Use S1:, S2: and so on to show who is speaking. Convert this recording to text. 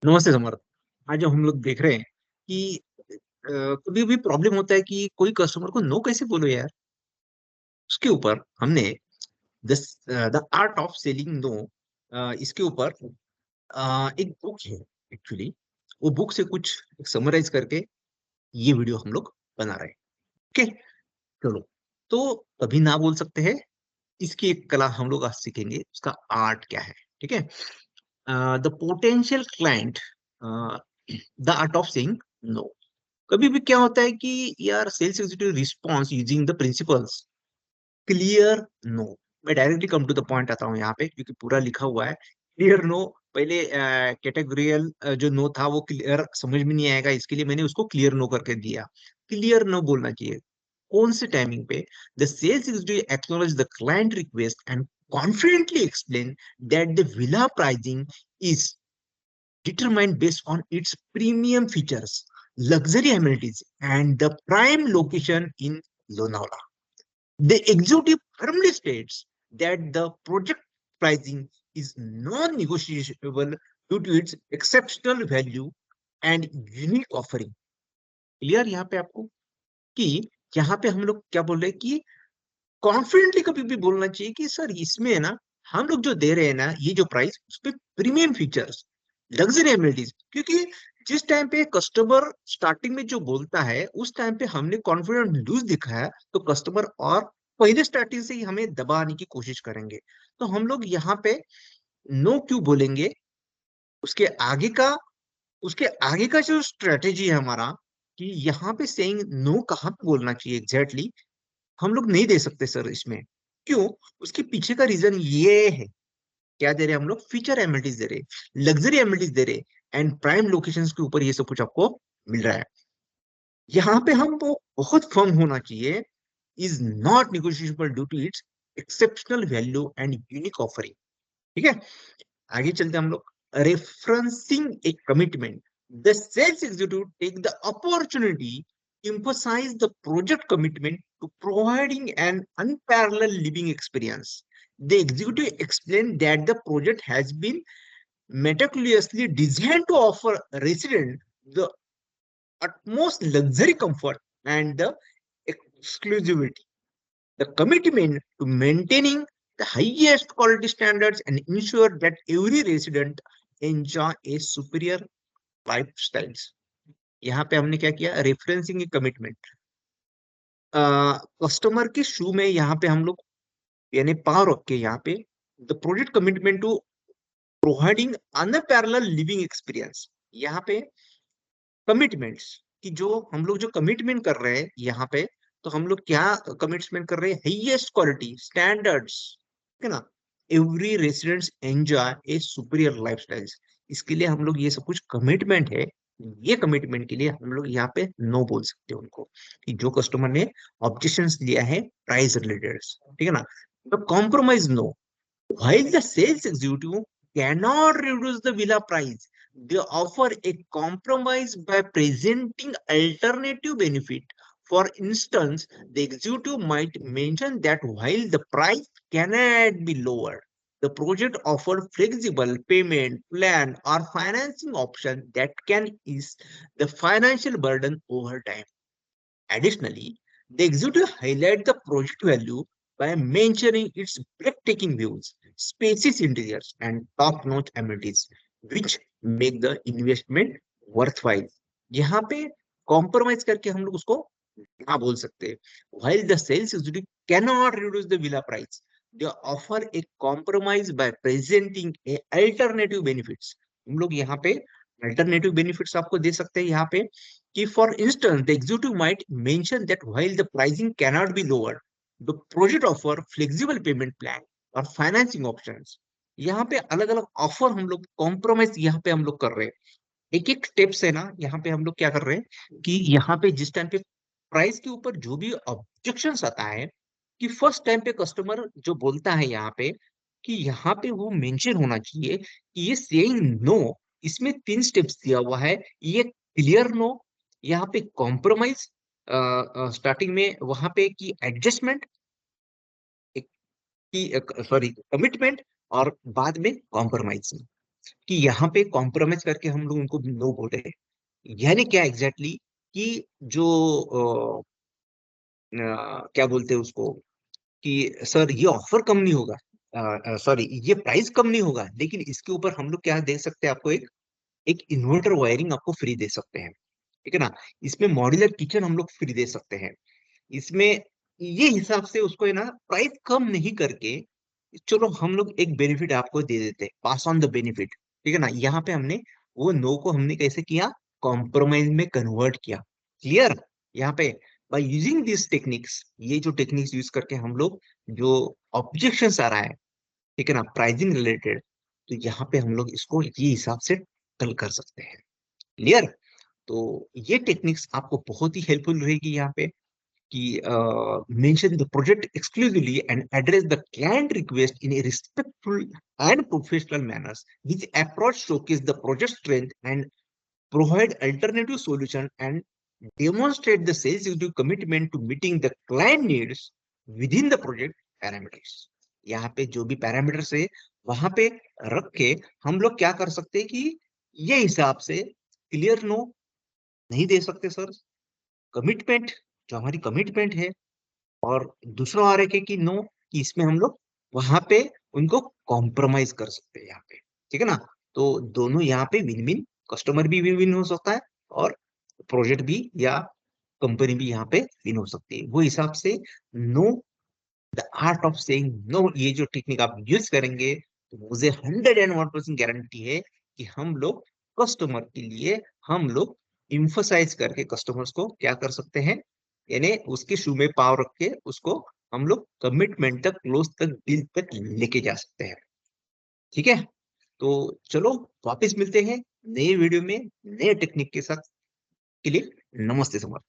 S1: नमस्ते समर्थ। आज जो हम लोग देख रहे हैं कि कभी भी प्रॉब्लम होता है कि कोई कस्टमर को नो कैसे बोलो यार। उसके ऊपर हमने the art of selling no, इसके ऊपर एक बुक है एक्चुअली। वो बुक से कुछ समराइज करके ये वीडियो हम लोग बना रहे हैं। ओके, चलो। तो कभी ना बोल सकते हैं, इसकी एक कला हम लोग आज सीखेंगे, उसका आर्ट क्या है। ठीक है। The potential client, the art of saying no. कभी भी क्या होता है कि यार sales executive response using the principles clear no. मैं directly come to the point आता हूँ यहाँ पे, क्योंकि पूरा लिखा हुआ है क्लियर नो। पहले कैटेगोरियल जो नो था वो क्लियर समझ में नहीं आएगा, इसके लिए मैंने उसको क्लियर नो करके दिया। क्लियर नो बोलना चाहिए कौन से टाइमिंग पे? The sales executive acknowledge the client request and confidently explain that the villa pricing is determined based on its premium features, luxury amenities, and the prime location in Lonavala. The executive firmly states that the project pricing is non-negotiable due to its exceptional value and unique offering. Clear यहाँ पे आपको कि यहाँ पे हम लोग क्या बोल रहे हैं कि कॉन्फिडेंटली कभी भी बोलना चाहिए कि सर इसमें है ना, हम लोग जो दे रहे हैं ना, ये जो प्राइस उस पे प्रीमियम फीचर्स, लग्जरी एमिनिटीज। क्योंकि जिस टाइम पे कस्टमर स्टार्टिंग में जो बोलता है उस टाइम पे हमने कॉन्फिडेंस लूज दिखाया, तो कस्टमर और पहले स्टार्टिंग से ही हमें दबाने की कोशिश करेंगे। तो हम लोग यहाँ पे नो क्यों बोलेंगे, उसके आगे का उसके आगे का जो स्ट्रेटेजी है हमारा, कि यहाँ पे सेइंग नो कहाँ पे बोलना चाहिए एग्जैक्टली हम लोग नहीं दे सकते सर इसमें। क्यों? उसके पीछे का रीजन ये है, क्या दे रहे हैं हम लोग? फीचर एमिनिटीज दे रहे, लग्जरी एमिनिटीज दे रहे, एंड प्राइम लोकेशंस के ऊपर ये सब कुछ आपको मिल रहा है। यहाँ पे हमको बहुत फर्म होना चाहिए, is not negotiable due to its exceptional value and unique offering. ठीक है, आगे चलते हम लोग। Referencing a commitment, the sales executive take the opportunity emphasize the project commitment to providing an unparalleled living experience. The executive explained that the project has been meticulously designed to offer residents the utmost luxury comfort and the exclusivity. The commitment to maintaining the highest quality standards and ensure that every resident enjoy a superior lifestyles. यहाँ पे हमने क्या किया? Referencing commitment, customer के शू में यहाँ पे हम लोग यानी पावर रख के यहाँ पे the project commitment to providing unparalleled living experience. यहाँ पे कमिटमेंट्स कि जो हम लोग जो कमिटमेंट कर रहे हैं यहाँ पे, तो हम लोग क्या कमिटमेंट कर रहे हैं? हाईएस्ट क्वालिटी स्टैंडर्ड्स, है ना। एवरी रेसिडेंट्स एंजॉय ए सुपीरियर लाइफस्टाइल्स। इसके लिए हम लोग ये सब कुछ कमिटमेंट है। ये कमिटमेंट के लिए हम लोग यहाँ पे नो बोल सकते हैं उनको, कि जो कस्टमर ने ऑब्जेक्शंस लिया है प्राइस रिलेटेड। ठीक है ना। तो compromise no, while the sales executive cannot reduce the villa price, they offer a compromise by presenting alternative benefit. For instance, the executive might mention that while the price cannot be lowered, the project offers flexible payment plan or financing option that can ease the financial burden over time. Additionally, the executive highlight the project value by mentioning its breathtaking views, spacious interiors, and top-notch amenities, which make the investment worthwhile. यहाँ पे compromise करके हम लोग उसको हाँ बोल सकते हैं। While the sales executive cannot reduce the villa price, they offer a compromise by presenting a alternative benefits. हम लोग यहाँ पे अल्टरनेटिव बेनिफिट्स आपको दे सकते हैं यहाँ पे, कि for instance the executive might mention that while the pricing cannot be lower, the project offer flexible pavement plan और फाइनेंसिंग ऑप्शंस। यहाँ पे अलग अलग ऑफर हम लोग कॉम्प्रोमाइज यहाँ पे हम लोग कर रहे हैं। एक एक स्टेप्स है ना, यहाँ पे हम लोग क्या कर रहे हैं कि यहाँ पे जिस टाइम पे प्राइस के ऊपर जो भी ऑब्जेक्शन आता है, कि फर्स्ट टाइम पे कस्टमर जो बोलता है यहाँ पे, कि यहाँ पे वो मेंशन होना चाहिए कि ये सेइंग नो, इसमें 3 स्टेप्स दिया हुआ है। ये क्लियर नो, यहाँ पे कॉम्प्रोमाइज स्टार्टिंग में, वहां पे की एडजस्टमेंट, की सॉरी कमिटमेंट, और बाद में कॉम्प्रोमाइज। कि यहाँ पे कॉम्प्रोमाइज करके हम लोग उनको नो बोल रहे हैं। यानी क्या एग्जैक्टली कि जो क्या बोलते हैं उसको कि सर ये ऑफर कम नहीं होगा, सॉरी ये प्राइस कम नहीं होगा, लेकिन इसके ऊपर हम लोग क्या दे सकते हैं आपको, एक एक इन्वर्टर वायरिंग आपको फ्री दे सकते हैं। ठीक है ना। इसमें मॉड्यूलर किचन हम लोग फ्री दे सकते हैं। इसमें ये हिसाब से उसको है ना प्राइस कम नहीं करके चलो हम लोग एक बेनिफिट आपको दे देते हैं, पास ऑन द बेनिफिट। ठीक है ना। यहाँ पे हमने वो नो को हमने कैसे किया, कॉम्प्रोमाइज में कन्वर्ट किया। क्लियर। यहाँ पे बाय यूजिंग दिस टेक्निक्स, ये जो टेक्निक्स यूज करके हम लोग जो ऑब्जेक्शंस आ रहा है, ठीक है ना, प्राइसिंग रिलेटेड, तो यहाँ पे हम लोग इसको ये हिसाब से टल कर सकते हैं। क्लियर। तो ये टेक्निक्स आपको बहुत ही हेल्पफुल रहेगी यहाँ पे कि mention the project exclusively and address the client request in a respectful and professional manners. This approach showcase the project strength and provide alternative solution and demonstrate the sales executive commitment to meeting the client needs within the project parameters. यहाँ पे जो भी parameters है वहां पे रख के हम लोग क्या कर सकते हैं कि ये हिसाब से क्लियर नो नहीं दे सकते सर, कमिटमेंट जो हमारी कमिटमेंट है, और दूसरा आ रहा है कि नो, कि इसमें हम लोग वहां पे उनको कॉम्प्रोमाइज कर सकते हैं यहाँ पे। ठीक है ना। तो दोनों यहाँ पे विन विन, कस्टमर भी विन विन हो सकता है और प्रोजेक्ट भी या कंपनी भी यहाँ पे विन हो सकती है। वो हिसाब से no, the art of saying no, ये जो टेक्निक आप यूज करेंगे तो मुझे 101% गारंटी है कि हम लोग कस्टमर के लिए हम लोग इम्फोसाइज करके कस्टमर्स को क्या कर सकते हैं, यानी उसके शू में पाव रख के उसको हम लोग कमिटमेंट तक, क्लोज तक, डील तक लेके जा सकते हैं। ठीक है। तो चलो वापस मिलते हैं नए वीडियो में नए टेक्निक के साथ। के लिए नमस्ते समर।